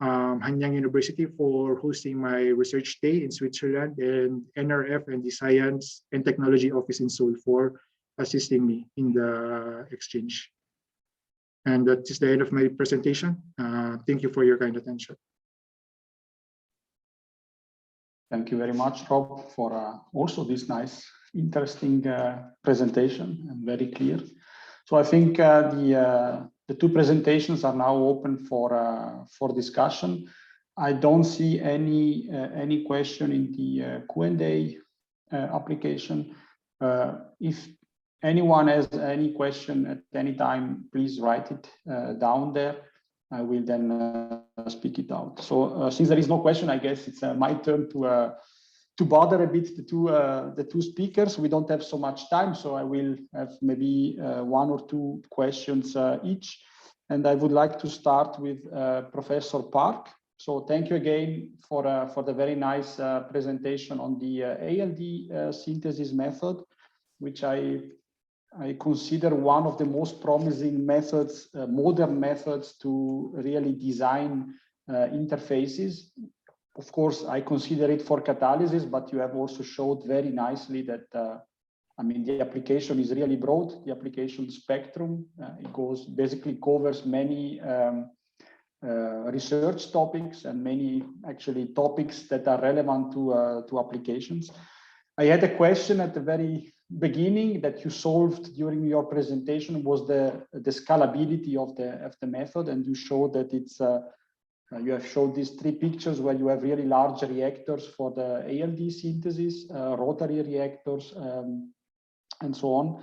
Hanyang University for hosting my research day in Switzerland, and NRF and the Science and Technology Office in Seoul for assisting me in the exchange. And that is the end of my presentation. Thank you for your kind attention. Thank you very much, Rob, for also this nice, interesting presentation and very clear. So I think the two presentations are now open for discussion. I don't see any question in the Q&A application. If anyone has any question at any time, please write it down there. I will then speak it out. So since there is no question, I guess it's my turn to bother a bit the two speakers. We don't have so much time, so I will have maybe 1 or 2 questions each. And I would like to start with Professor Park. So thank you again for the very nice presentation on the ALD synthesis method, which I consider one of the most promising methods, modern methods to really design interfaces. Of course, I consider it for catalysis, but you have also showed very nicely that, I mean, the application is really broad. The application spectrum, it basically covers many research topics and many actually topics that are relevant to applications. I had a question at the very beginning that you solved during your presentation was the scalability of the method, and you showed that it's You have showed these three pictures where you have really large reactors for the ALD synthesis, rotary reactors, and so on.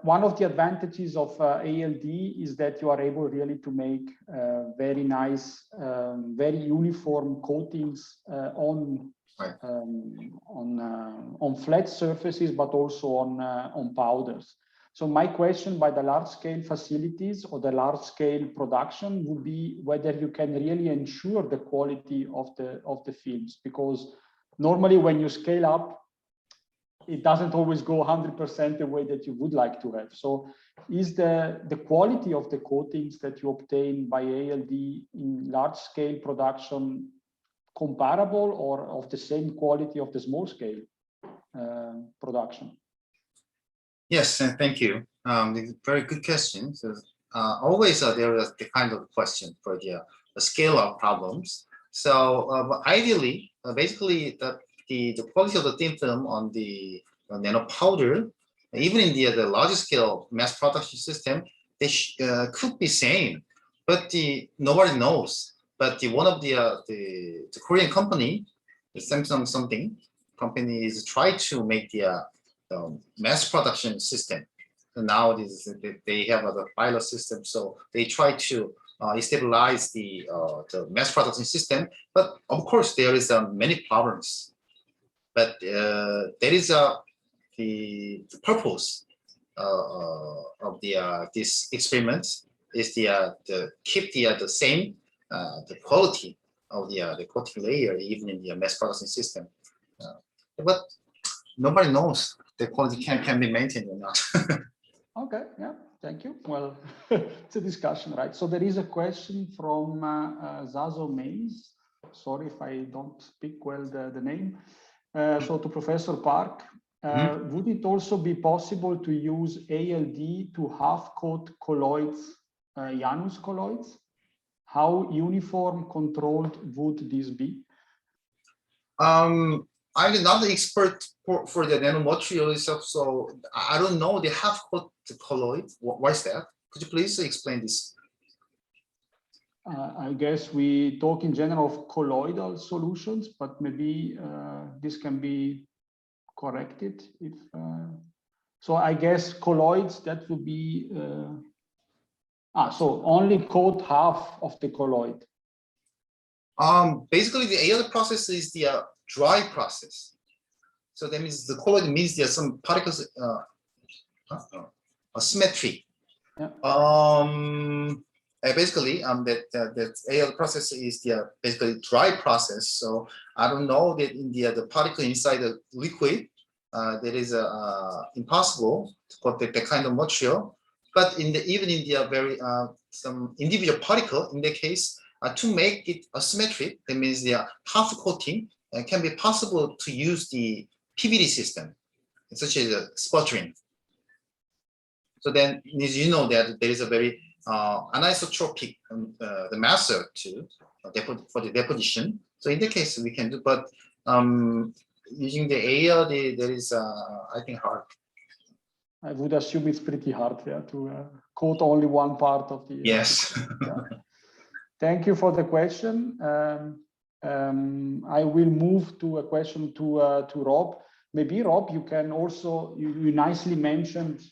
One of the advantages of ALD is that you are able really to make very nice, very uniform coatings on flat surfaces, but also on powders. So my question by the large-scale facilities or the large-scale production would be whether you can really ensure the quality of the films, because normally when you scale up, it doesn't always go 100% the way that you would like to have. So is the quality of the coatings that you obtain by ALD in large-scale production comparable or of the same quality of the small-scale production? Yes, and thank you. Very good question. So, always there is the kind of question for the scale of problems. So but ideally, basically the quality of the thin film on the nano powder, even in the larger scale mass production system, they could be same, but nobody knows. But one of the Korean company, the Samsung something company, is try to make the mass production system. And now they have a pilot system, so they try to stabilize the mass production system. But of course, there is many problems. But there is the purpose of this experiment is the keep the same the quality of the coating layer even in the mass production system. But nobody knows the quality can be maintained or not. Okay, yeah, thank you. Well, it's a discussion, right? So there is a question from Zazo Mays. Sorry if I don't speak well the name. So to Professor Park, would it also be possible to use ALD to half-coat colloids, Janus colloids? How uniform controlled would this be? I'm not the expert for the nanomaterial itself, so I don't know the half-coat colloid. Why is that? Could you please explain this? I guess we talk in general of colloidal solutions, but maybe this can be corrected. If so, I guess colloids, that would be so only coat half of the colloid. Basically, the ALD process is the dry process. So that means the colloid means there are some particles, symmetry. Yeah. Basically, that ALD process is the basically dry process. So I don't know that in the particle inside the liquid, that is impossible to put the kind of material. But even in the very some individual particle, in the case, to make it asymmetric, that means the half coating can be possible to use the PVD system, such as sputtering. So then, as you know, that there is a very anisotropic the method for the deposition. So in the case we can do, but using the ALD, there is I think hard. I would assume it's pretty hard, yeah, to coat only one part of the. Yes. Yeah. Thank you for the question. I will move to a question to Rob. Maybe Rob, you can also you nicely mentioned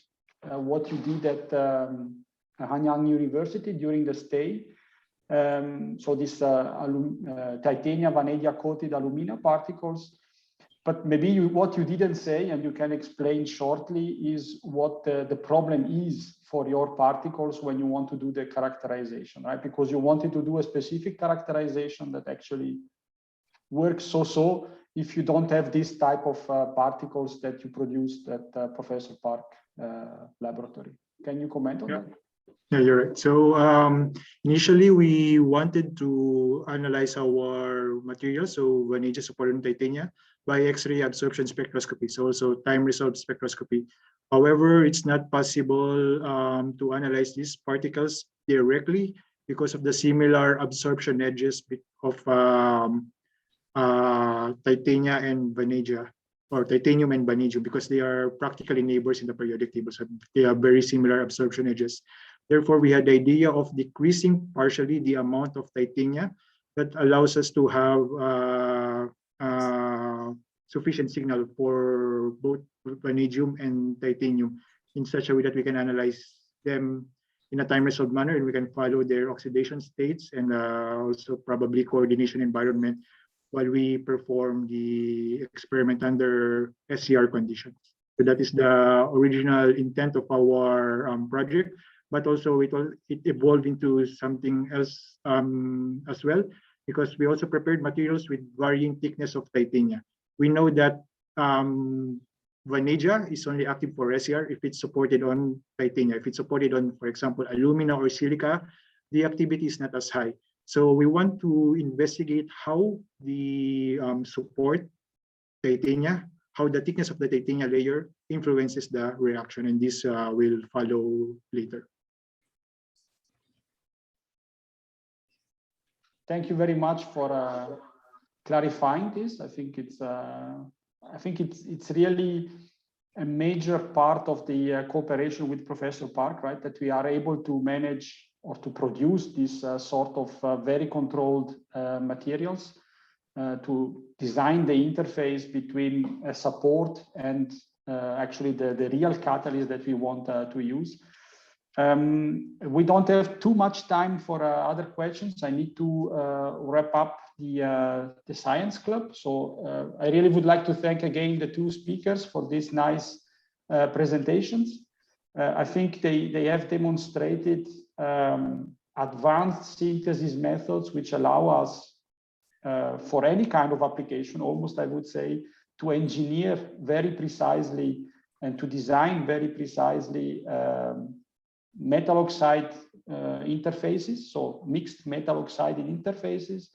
what you did at Hanyang University during the stay. So this titanium vanadium coated alumina particles. But maybe what you didn't say, and you can explain shortly, is what the problem is for your particles when you want to do the characterization, right? Because you wanted to do a specific characterization that actually works so if you don't have this type of particles that you produced at Professor Park laboratory. Can you comment on that? Yeah, you're right. So initially we wanted to analyze our material, so vanadium supported titania, by X-ray absorption spectroscopy, so also Timeresult spectroscopy. However, it's not possible to analyze these particles directly because of the similar absorption edges of titania and vanadium, or titanium and vanadium, because they are practically neighbors in the periodic table. So they have very similar absorption edges. Therefore, we had the idea of decreasing partially the amount of titania that allows us to have sufficient signal for both vanadium and titanium in such a way that we can analyze them in a time-resolved manner, and we can follow their oxidation states and also probably coordination environment while we perform the experiment under SCR conditions. So that is the original intent of our project, but also it evolved into something else as well, because we also prepared materials with varying thickness of titania. We know that vanadium is only active for SCR if it's supported on titania. If it's supported on, for example, alumina or silica, the activity is not as high. So we want to investigate how the support titania, how the thickness of the titania layer influences the reaction, and this will follow later. Thank you very much for clarifying this. I think it's really a major part of the cooperation with Professor Park, right? That we are able to manage or to produce this sort of very controlled materials to design the interface between a support and actually the real catalyst that we want to use. We don't have too much time for other questions. I need to wrap up the Science Club. So I really would like to thank again the two speakers for these nice presentations. I think they have demonstrated advanced synthesis methods which allow us for any kind of application, almost I would say, to engineer very precisely and to design very precisely metal oxide interfaces, so mixed metal oxide interfaces,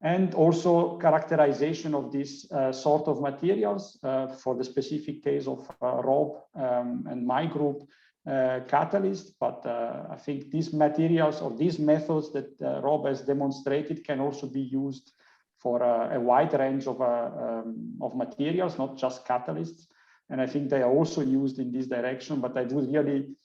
and also characterization of this sort of materials for the specific case of Rob and my group, Catalyst. But I think these materials or these methods that Rob has demonstrated can also be used for a wide range of materials, not just catalysts. And I think they are also used in this direction, but I would really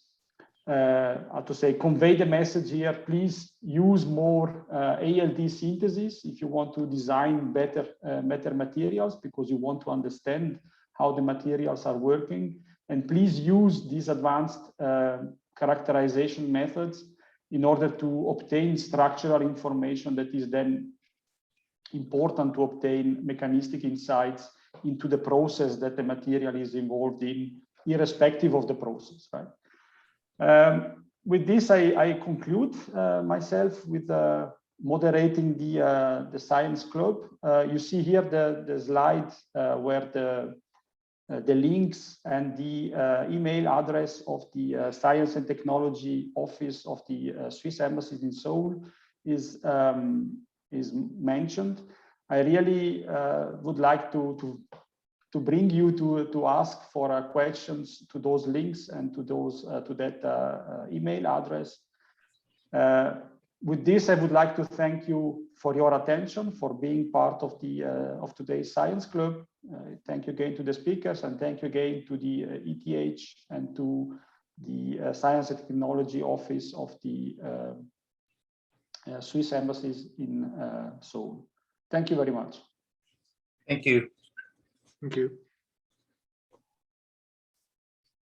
how to say, convey the message here, please use more ALD synthesis if you want to design better materials, because you want to understand how the materials are working. And please use these advanced characterization methods in order to obtain structural information that is then important to obtain mechanistic insights into the process that the material is involved in, irrespective of the process, right? With this, I conclude myself with moderating the Science Club. You see here the slide where the links and the email address of the Science and Technology Office of the Swiss Embassy in Seoul is mentioned. I really would like to bring you to ask for questions to those links and to that email address. With this, I would like to thank you for your attention, for being part of of today's Science Club. Thank you again to the speakers, and thank you again to the ETH and to the Science and Technology Office of the Swiss Embassies in Seoul. Thank you very much. Thank you. Thank you.